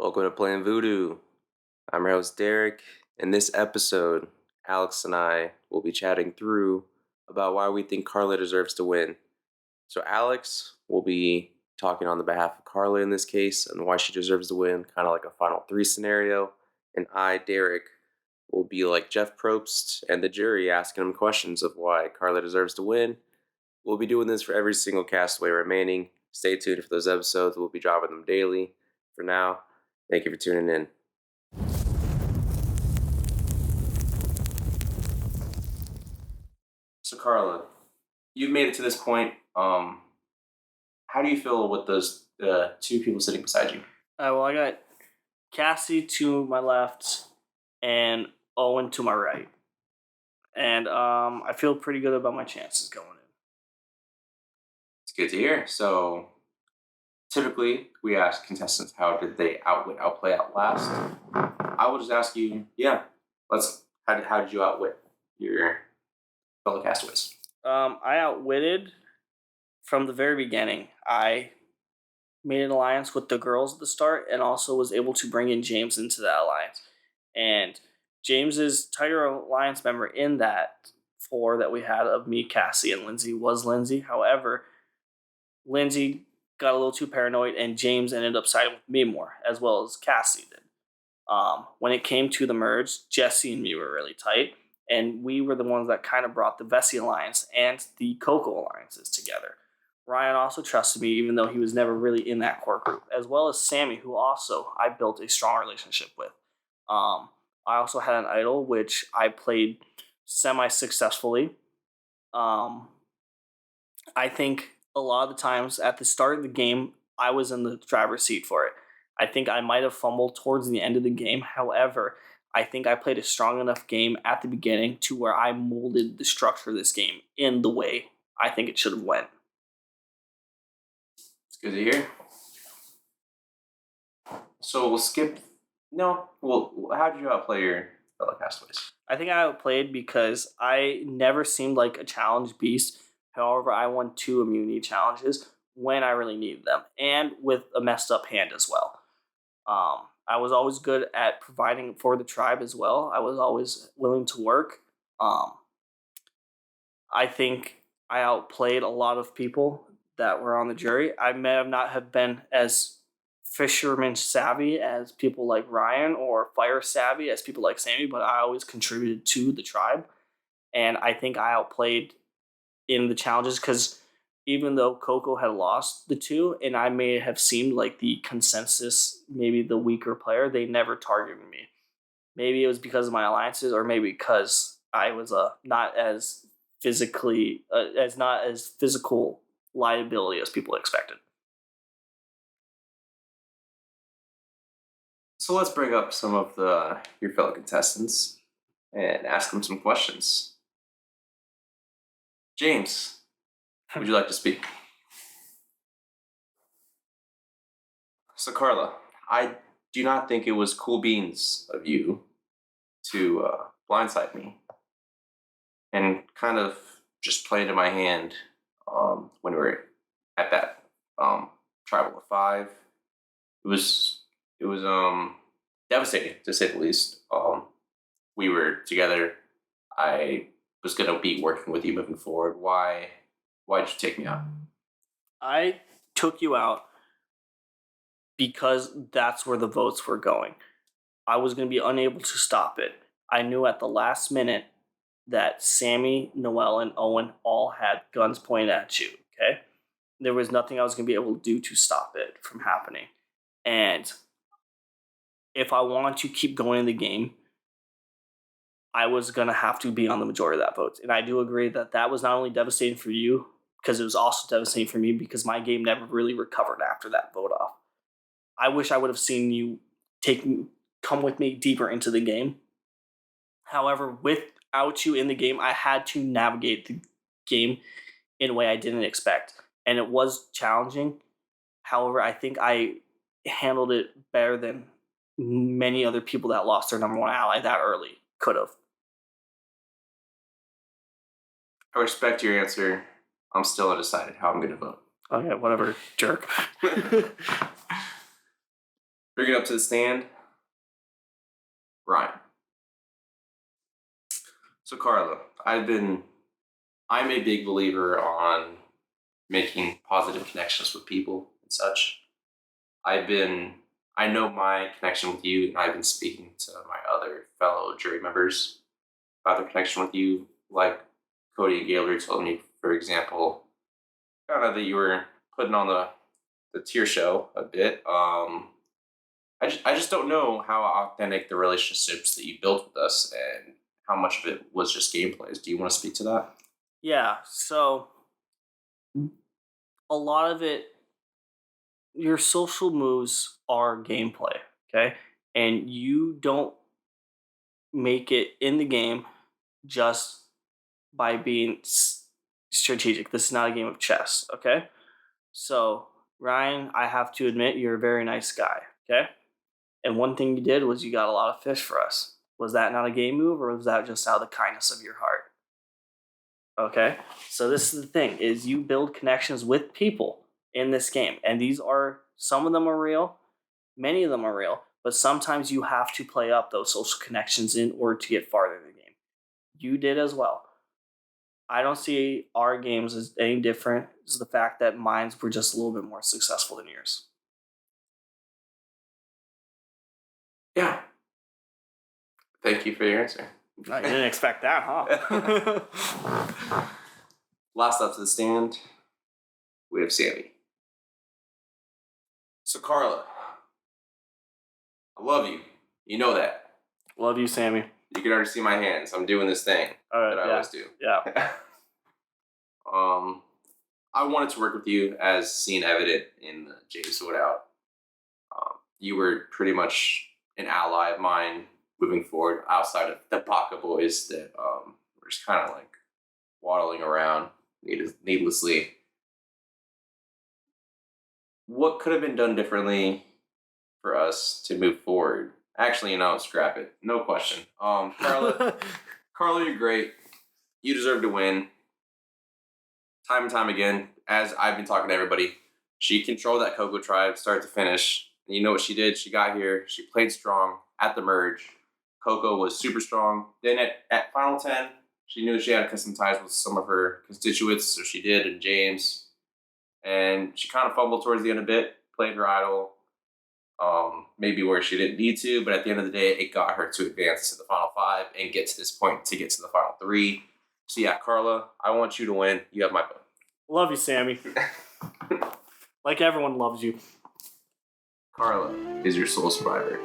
Welcome to Playing Voodoo. I'm your host Derick. In this episode, Alex and I will be chatting through about why we think Karla deserves to win. So Alex will be talking on the behalf of Karla in this case and why she deserves to win, kind of like a final three scenario. And I, Derick, will be like Jeff Probst and the jury asking him questions of why Karla deserves to win. We'll be doing this for every single castaway remaining. Stay tuned for those episodes. We'll be dropping them daily. For now, thank you for tuning in. So Karla, you've made it to this point. How do you feel with those two people sitting beside you? Well, I got Cassie to my left and Owen to my right. And I feel pretty good about my chances going in. It's good to hear. So typically we ask contestants how did they outplay, outlast. I will just ask you, how did you outwit your fellow castaways? I outwitted from the very beginning. I made an alliance with the girls at the start and also was able to bring in James into that alliance. And James's tighter alliance member in that four that we had of me, Cassie, and Lindsay was Lindsay. However, Lindsay got a little too paranoid and James ended up siding with me more, as well as Cassie did. When it came to the merge, Jesse and me were really tight, and we were the ones that kind of brought the Vessi Alliance and the Coco Alliances together. Ryan also trusted me, even though he was never really in that core group, as well as Sammy, who also I built a strong relationship with. I also had an idol, which I played semi-successfully. I think a lot of the times at the start of the game, I was in the driver's seat for it. I think I might have fumbled towards the end of the game. However, I think I played a strong enough game at the beginning to where I molded the structure of this game in the way I think it should have went. It's good to hear. So we'll skip. How did you outplay your fellow castaways? I think I outplayed because I never seemed like a challenge beast. However, I won 2 immunity challenges when I really needed them, and with a messed up hand as well. I was always good at providing for the tribe as well. I was always willing to work. I think I outplayed a lot of people that were on the jury. I may have not have been as fisherman savvy as people like Ryan or fire savvy as people like Sammy, but I always contributed to the tribe. And I think I outplayed in the challenges because even though Coco had lost the 2 and I may have seemed like the consensus, maybe the weaker player, they never targeted me. Maybe it was because of my alliances or maybe because I was not as physical liability as people expected. So let's bring up some of your fellow contestants and ask them some questions. James, would you like to speak? So Karla, I do not think it was cool beans of you to blindside me and kind of just play into my hand when we were at that tribal of 5. It was devastating to say the least. We were together. I was gonna be working with you moving forward. Why did you take me out? I took you out because that's where the votes were going. I was going to be unable to stop it. I knew at the last minute that Sammy, Noel, and Owen all had guns pointed at you, okay? There was nothing I was going to be able to do to stop it from happening. And if I wanted to keep going in the game, I was going to have to be on the majority of that vote. And I do agree that that was not only devastating for you, because it was also devastating for me because my game never really recovered after that vote off. I wish I would have seen you come with me deeper into the game. However, without you in the game, I had to navigate the game in a way I didn't expect. And it was challenging. However, I think I handled it better than many other people that lost their number 1 ally that early could have. I respect your answer. I'm still undecided how I'm going to vote. Okay, whatever, jerk. Bring it up to the stand. Ryan. So Karla, I'm a big believer on making positive connections with people and such. I've been I know my connection with you, and I've been speaking to my other fellow jury members about their connection with you, like Cody and Gaylor told me, for example, kind of that you were putting on the tier show a bit. I just don't know how authentic the relationships that you built with us and how much of it was just gameplays. Do you want to speak to that? Yeah, so a lot of it, your social moves are gameplay, okay? And you don't make it in the game just by being strategic. This is not a game of chess, okay? So, Ryan, I have to admit, you're a very nice guy, okay? And one thing you did was you got a lot of fish for us. Was that not a game move, or was that just out of the kindness of your heart? Okay, so this is the thing: is you build connections with people in this game, and these are some of them are real, many of them are real, but sometimes you have to play up those social connections in order to get farther in the game. You did as well. I don't see our games as any different. It's the fact that mines were just a little bit more successful than yours. Yeah. Thank you for your answer. No, you didn't expect that, huh? Last up to the stand, we have Sammy. So Karla, I love you. You know that. Love you, Sammy. You can already see my hands. I'm doing this thing that I always do. Yeah. I wanted to work with you as seen evident in the James Wood Out. You were pretty much an ally of mine moving forward outside of the Baka boys that were just kind of like waddling around needlessly. What could have been done differently for us to move forward? Actually, scrap it. No question. Karla, Karla, you're great. You deserve to win. Time and time again, as I've been talking to everybody, she controlled that Coco tribe start to finish. And you know what she did? She got here. She played strong at the merge. Coco was super strong. Then at Final 10, she knew she had to cut some ties with some of her constituents, so she did, and James. And she kind of fumbled towards the end a bit, played her idol, maybe where she didn't need to, but at the end of the day, it got her to advance to the Final 5 and get to this point to get to the Final 3. So yeah, Karla, I want you to win. You have my vote. Love you, Sammy. Like everyone loves you. Karla is your sole survivor.